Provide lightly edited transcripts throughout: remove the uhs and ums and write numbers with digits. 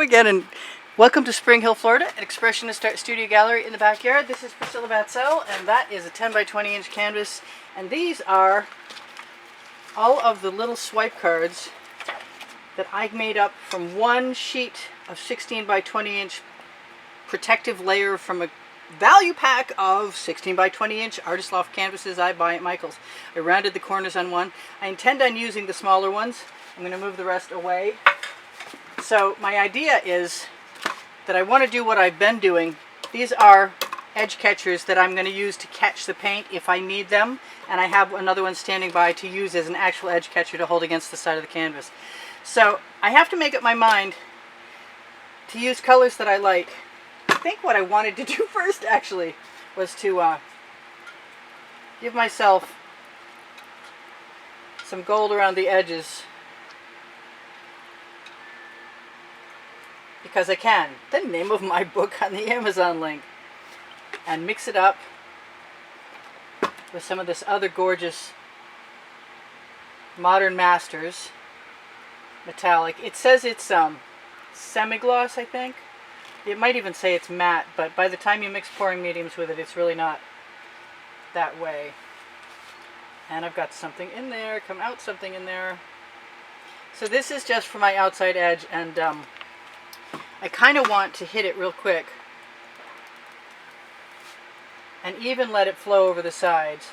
again, and welcome to Spring Hill, Florida, at Expressionist Art Studio Gallery in the backyard. This is Priscilla Batzell, and that is a 10 by 20 inch canvas. And these are all of the little swipe cards that I made up from one sheet of 16 by 20 inch protective layer from a value pack of 16 by 20 inch Artist Loft canvases I buy at Michael's. I rounded the corners on one. I intend on using the smaller ones. I'm going to move the rest away. So my idea is that I want to do what I've been doing. These are edge catchers that I'm going to use to catch the paint if I need them, and I have another one standing by to use as an actual edge catcher to hold against the side of the canvas. So I have to make up my mind to use colors that I like. I think what I wanted to do first actually was to give myself some gold around the edges, because I can. The name of my book on the Amazon link. And mix it up with some of this other gorgeous Modern Masters metallic. It says it's semi-gloss, I think. It might even say it's matte, but by the time you mix pouring mediums with it, it's really not that way. And I've got something in there, come out something in there. So this is just for my outside edge, and I kind of want to hit it real quick and even let it flow over the sides.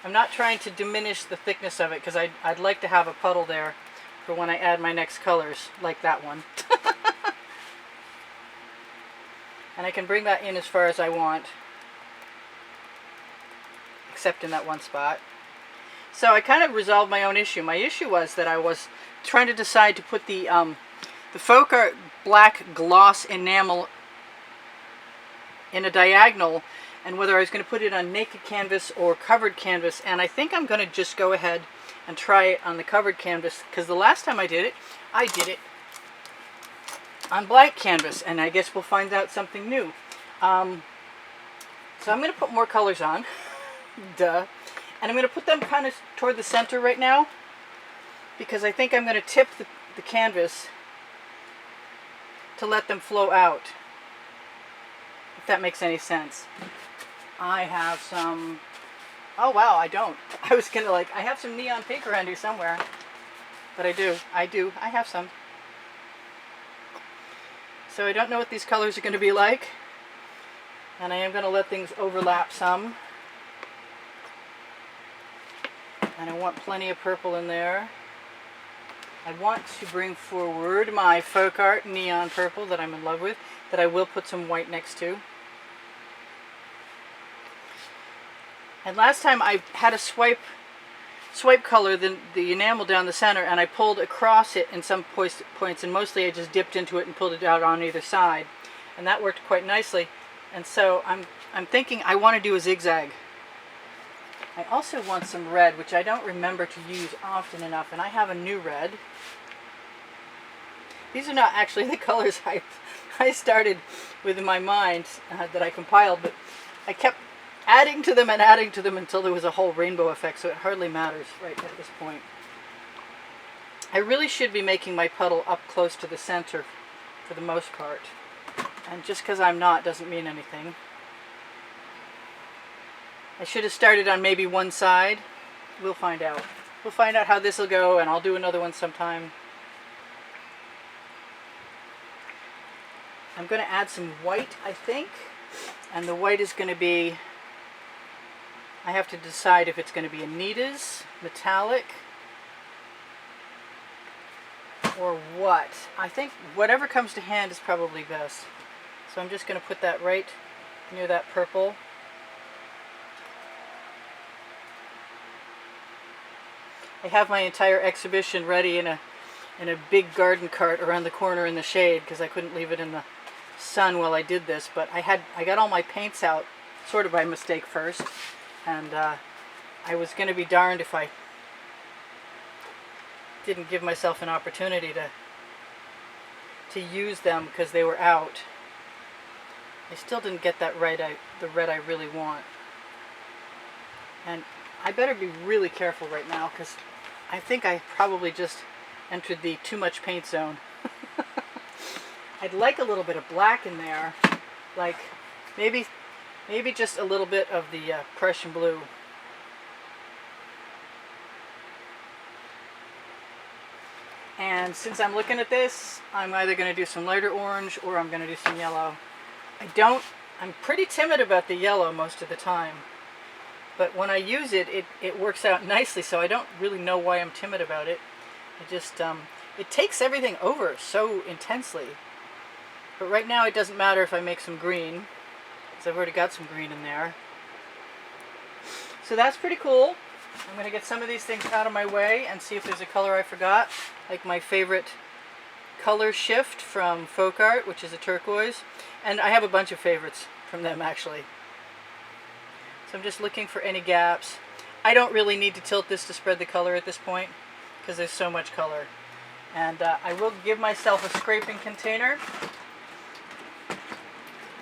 I'm not trying to diminish the thickness of it because I'd like to have a puddle there for when I add my next colors, like that one. And I can bring that in as far as I want, except in that one spot. So I kind of resolved my own issue. My issue was that I was trying to decide to put the Folk Art black gloss enamel in a diagonal, and whether I was going to put it on naked canvas or covered canvas. And I think I'm going to just go ahead and try it on the covered canvas, because the last time I did it on blank canvas, and I guess we'll find out something new. So I'm going to put more colors on, duh, and I'm going to put them kind of toward the center right now, because I think I'm going to tip the canvas to let them flow out, if that makes any sense. I have some, oh wow, I don't. I was gonna I have some neon pink around here somewhere, but I have some. So I don't know what these colors are going to be like, and I am going to let things overlap some. And I want plenty of purple in there. I want to bring forward my Folk Art neon purple that I'm in love with, that I will put some white next to. And last time I had a swipe color the enamel down the center, and I pulled across it in some points, and mostly I just dipped into it and pulled it out on either side, and that worked quite nicely. And so I'm thinking I want to do a zigzag. I also want some red, which I don't remember to use often enough, and I have a new red. These are not actually the colors I started with in my mind that I compiled, but I kept adding to them until there was a whole rainbow effect, so it hardly matters right at this point. I really should be making my puddle up close to the center for the most part, and just because I'm not doesn't mean anything. I should have started on maybe one side. We'll find out. We'll find out how this will go, and I'll do another one sometime. I'm going to add some white, I think, and the white is going to be, I have to decide if it's going to be Anita's metallic or what. I think whatever comes to hand is probably best. So I'm just going to put that right near that purple. I have my entire exhibition ready in a big garden cart around the corner in the shade, because I couldn't leave it in the sun while I did this. But I got all my paints out sort of by mistake first, and I was going to be darned if I didn't give myself an opportunity to use them because they were out. I still didn't get that right, the red I really want. And I better be really careful right now, because I think I probably just entered the too much paint zone. I'd like a little bit of black in there, like maybe just a little bit of the Prussian blue. And since I'm looking at this, I'm either going to do some lighter orange or I'm going to do some yellow. I'm pretty timid about the yellow most of the time. But when I use it, it works out nicely, so I don't really know why I'm timid about it. It just, it takes everything over so intensely. But right now it doesn't matter if I make some green, because I've already got some green in there. So that's pretty cool. I'm going to get some of these things out of my way and see if there's a color I forgot. Like my favorite color shift from Folk Art, which is a turquoise. And I have a bunch of favorites from them, actually. So I'm just looking for any gaps. I don't really need to tilt this to spread the color at this point, because there's so much color. And I will give myself a scraping container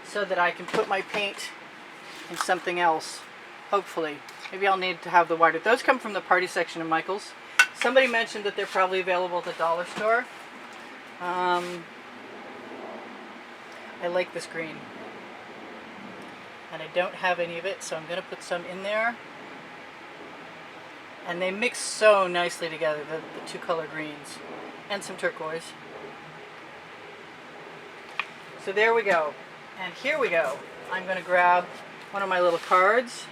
so that I can put my paint in something else, hopefully. Maybe I'll need to have the wider. Those come from the party section of Michael's. Somebody mentioned that they're probably available at the dollar store. I like this green. And I don't have any of it, so I'm going to put some in there. And they mix so nicely together, the two color greens. And some turquoise. So there we go. And here we go. I'm going to grab one of my little cards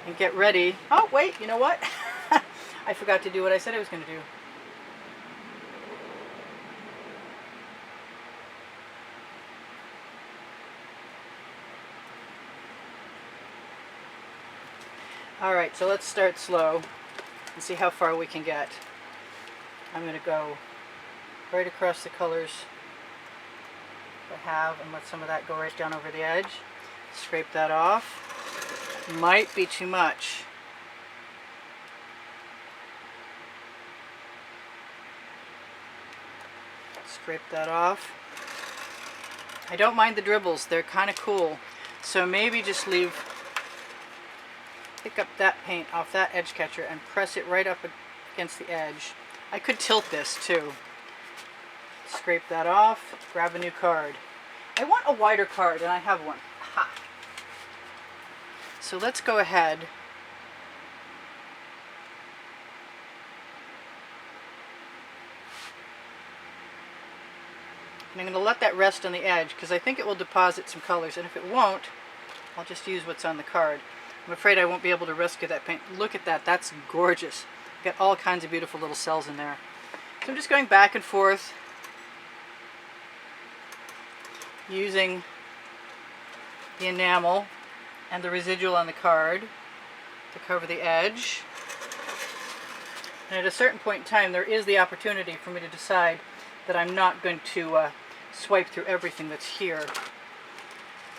and get ready. Oh, wait, you know what? I forgot to do what I said I was going to do. Alright, so let's start slow and see how far we can get. I'm going to go right across the colors I have and let some of that go right down over the edge. Scrape that off. Might be too much. Scrape that off. I don't mind the dribbles, they're kind of cool. So maybe just pick up that paint off that edge catcher and press it right up against the edge. I could tilt this too. Scrape that off, grab a new card. I want a wider card and I have one. Aha. So let's go ahead . And I'm going to let that rest on the edge because I think it will deposit some colors, and if it won't, I'll just use what's on the card. I'm afraid I won't be able to rescue that paint. Look at that, that's gorgeous. Got all kinds of beautiful little cells in there. So I'm just going back and forth using the enamel and the residual on the card to cover the edge. And at a certain point in time, there is the opportunity for me to decide that I'm not going to swipe through everything that's here.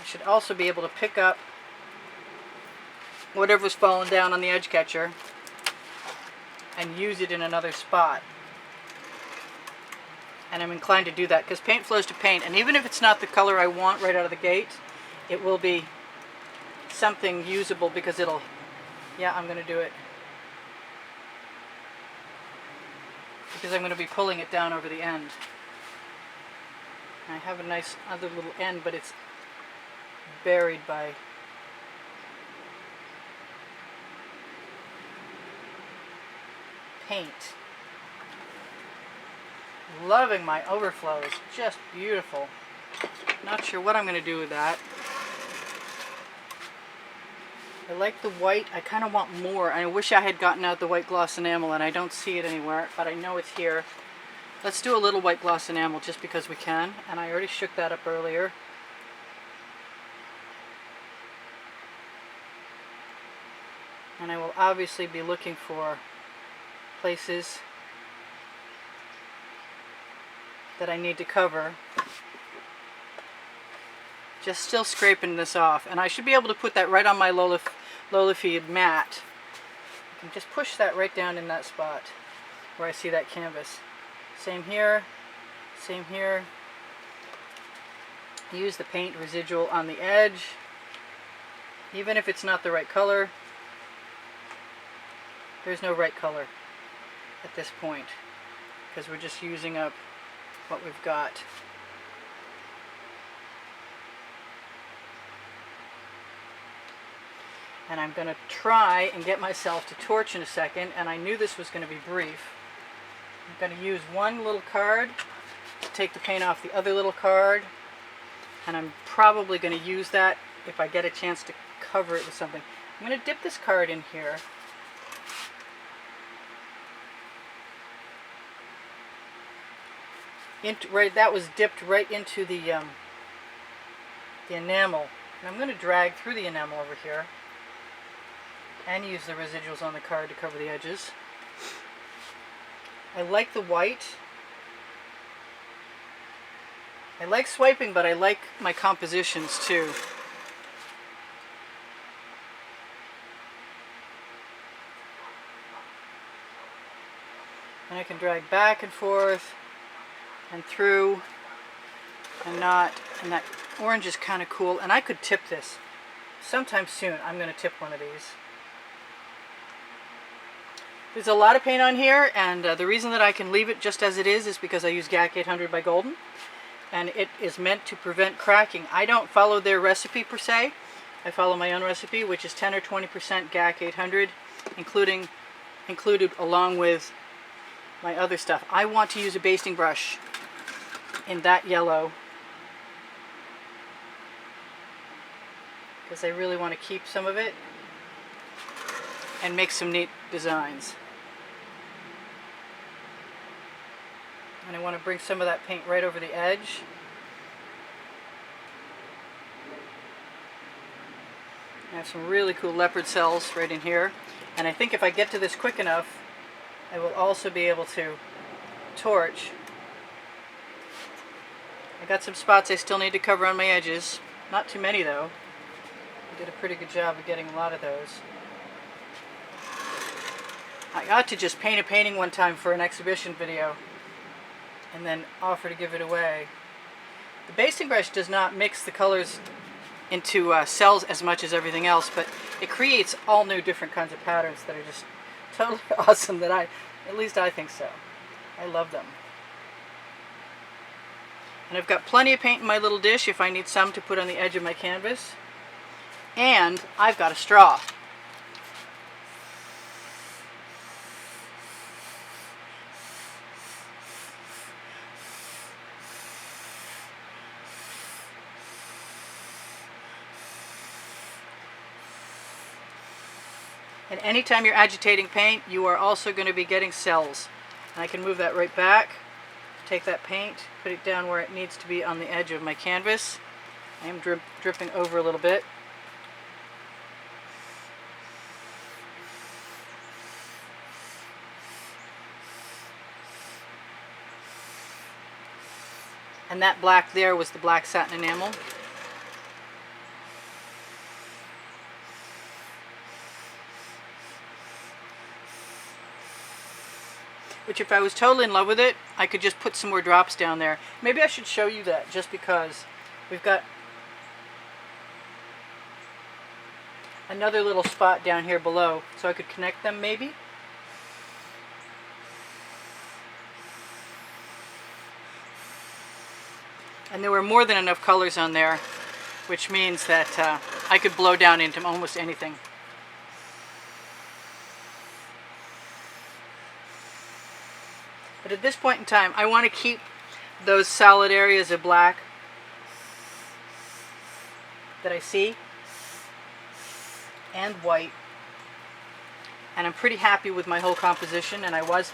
I should also be able to pick up whatever's fallen down on the edge catcher and use it in another spot. And I'm inclined to do that because paint flows to paint, and even if it's not the color I want right out of the gate, it will be something usable because it'll, yeah, I'm going to do it. Because I'm going to be pulling it down over the end. I have a nice other little end, but it's buried by paint. Loving my overflows, just beautiful. Not sure what I'm going to do with that. I like the white. I kind of want more. I wish I had gotten out the white gloss enamel, and I don't see it anywhere, but I know it's here. Let's do a little white gloss enamel just because we can, and I already shook that up earlier. And I will obviously be looking for places that I need to cover. Just still scraping this off, and I should be able to put that right on my Lola Feed mat. I can just push that right down in that spot where I see that canvas. Same here, same here. Use the paint residual on the edge, even if it's not the right color. There's no right color at this point because we're just using up what we've got. And I'm going to try and get myself to torch in a second, and I knew this was going to be brief. I'm going to use one little card to take the paint off the other little card, and I'm probably going to use that if I get a chance to cover it with something. I'm going to dip this card in here. That was dipped right into the enamel. And I'm going to drag through the enamel over here and use the residuals on the card to cover the edges. I like the white. I like swiping, but I like my compositions too. And I can drag back and forth and through and not, and that orange is kind of cool. And I could tip this sometime soon. I'm going to tip one of these. There's a lot of paint on here, and the reason that I can leave it just as it is because I use GAC 800 by Golden, and it is meant to prevent cracking. I don't follow their recipe per se. I follow my own recipe, which is 10 or 20% GAC 800, included along with my other stuff. I want to use a basting brush in that yellow because I really want to keep some of it and make some neat designs. And I want to bring some of that paint right over the edge. I have some really cool leopard cells right in here. And I think if I get to this quick enough, I will also be able to torch. I got some spots I still need to cover on my edges. Not too many though. I did a pretty good job of getting a lot of those. I ought to just paint a painting one time for an exhibition video and then offer to give it away. The basting brush does not mix the colors into cells as much as everything else, but it creates all new different kinds of patterns that are just totally awesome. At least I think so. I love them. And I've got plenty of paint in my little dish if I need some to put on the edge of my canvas. And I've got a straw. And anytime you're agitating paint, you are also going to be getting cells. And I can move that right back, take that paint, put it down where it needs to be on the edge of my canvas. I am dripping over a little bit. And that black there was the black satin enamel. Which if I was totally in love with it, I could just put some more drops down there. Maybe I should show you that just because we've got another little spot down here below, so I could connect them maybe. And there were more than enough colors on there, which means that I could blow down into almost anything. But at this point in time, I want to keep those solid areas of black that I see and white. And I'm pretty happy with my whole composition, and I was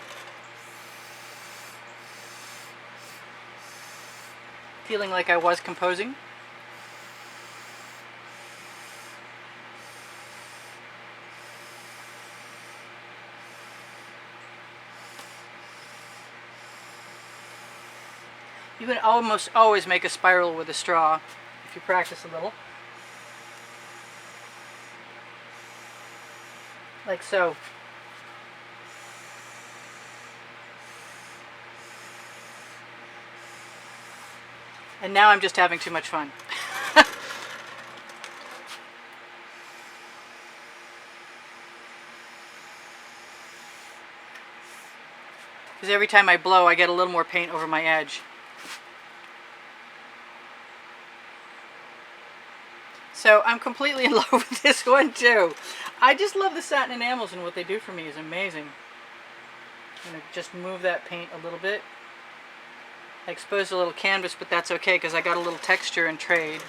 feeling like I was composing. You can almost always make a spiral with a straw if you practice a little. Like so. And now I'm just having too much fun. Because every time I blow, I get a little more paint over my edge. So I'm completely in love with this one too. I just love the satin enamels, and what they do for me is amazing. I'm going to just move that paint a little bit. I exposed a little canvas, but that's okay because I got a little texture in trade.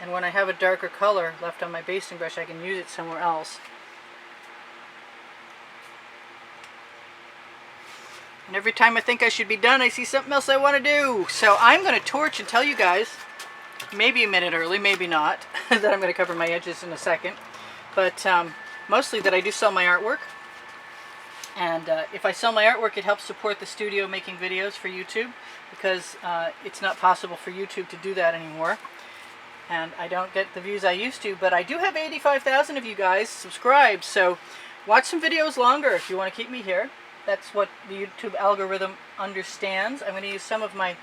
And when I have a darker color left on my basting brush, I can use it somewhere else. And every time I think I should be done, I see something else I want to do. So I'm going to torch and tell you guys, maybe a minute early, maybe not, that I'm going to cover my edges in a second. But mostly that I do sell my artwork. And if I sell my artwork, it helps support the studio making videos for YouTube, because it's not possible for YouTube to do that anymore. And I don't get the views I used to, but I do have 85,000 of you guys subscribed, so watch some videos longer if you want to keep me here. That's what the YouTube algorithm understands. I'm going to use some of my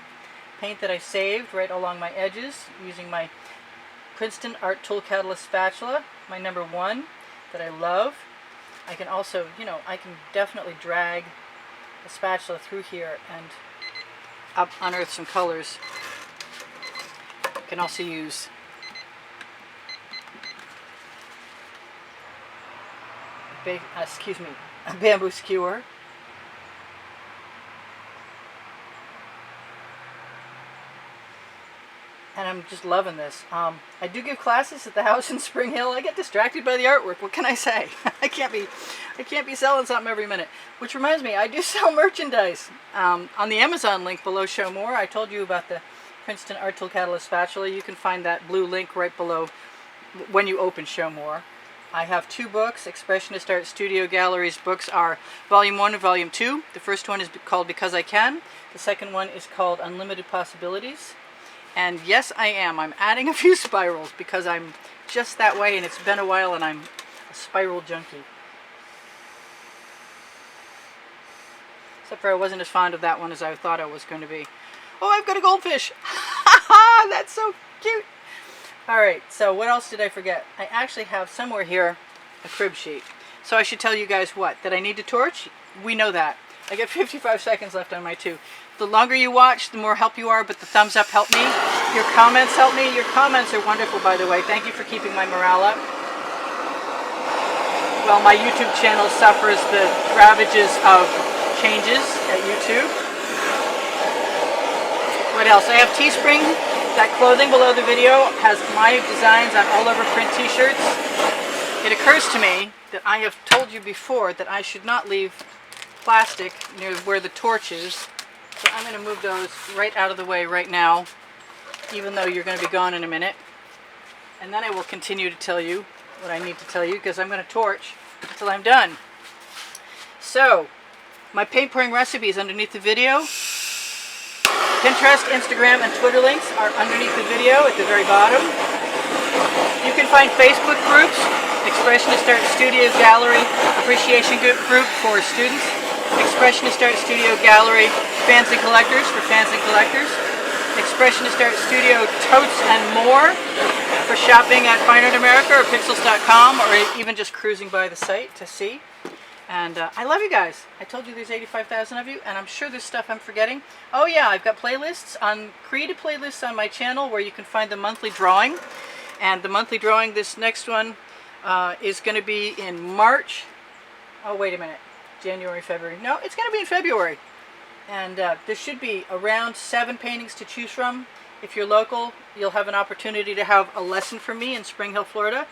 paint that I saved right along my edges using my Princeton Art Tool Catalyst spatula, my number 1 that I love. I can also, I can definitely drag the spatula through here and unearth some colors. I can also use a bamboo skewer. And I'm just loving this. I do give classes at the house in Spring Hill. I get distracted by the artwork. What can I say? I can't be selling something every minute. Which reminds me, I do sell merchandise. On the Amazon link below Show More, I told you about the Princeton Art Tool Catalyst spatula. You can find that blue link right below when you open Show More. I have 2 books. Expressionist Art Studio Gallery's books are Volume 1 and Volume 2. The first one is called Because I Can. The second one is called Unlimited Possibilities. And yes, I am. I'm adding a few spirals because I'm just that way, and it's been a while, and I'm a spiral junkie. Except for I wasn't as fond of that one as I thought I was going to be. Oh, I've got a goldfish! That's so cute! Alright, so what else did I forget? I actually have somewhere here a crib sheet. So I should tell you guys what? That I need to torch? We know that. I get 55 seconds left on my 2. The longer you watch, the more help you are, but the thumbs up help me. Your comments help me. Your comments are wonderful, by the way. Thank you for keeping my morale up. Well, my YouTube channel suffers the ravages of changes at YouTube. What else? I have Teespring. That clothing below the video has my designs on all over print t-shirts. It occurs to me that I have told you before that I should not leave plastic near where the torch is. So I'm going to move those right out of the way right now, even though you're going to be gone in a minute. And then I will continue to tell you what I need to tell you, because I'm going to torch until I'm done. So, my paint pouring recipes underneath the video. Pinterest, Instagram, and Twitter links are underneath the video at the very bottom. You can find Facebook groups, Expressionist Art Studio Gallery Appreciation Group for students, Expressionist Art Studio Gallery Fans and Collectors for fans and collectors, Expressionist Art Studio Totes and More for shopping at Fine Art America or Pixels.com, or even just cruising by the site to see. And I love you guys. I told you there's 85,000 of you, and I'm sure there's stuff I'm forgetting. Oh yeah, I've got playlists created playlists on my channel where you can find the monthly drawing. And the monthly drawing, this next one, is going to be in March. Oh, wait a minute. January, February. No, it's going to be in February. And there should be around 7 paintings to choose from. If you're local, you'll have an opportunity to have a lesson from me in Spring Hill, Florida.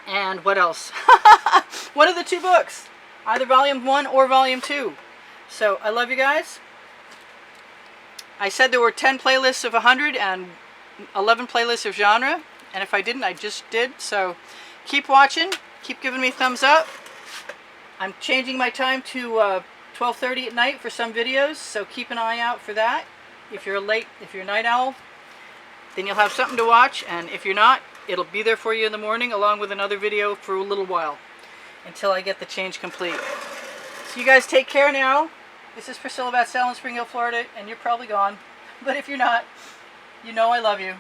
And what else? One of the 2 books. Either Volume 1 or Volume 2. So, I love you guys. I said there were 10 playlists of 100 and 11 playlists of genre. And if I didn't, I just did. So, keep watching. Keep giving me thumbs up. I'm changing my time to 12:30 at night for some videos. So, keep an eye out for that. If you're a night owl, then you'll have something to watch. And if you're not, it'll be there for you in the morning along with another video for a little while until I get the change complete. So you guys take care now. This is Priscilla Batzell in Spring Hill, Florida, and you're probably gone. But if you're not, you know I love you.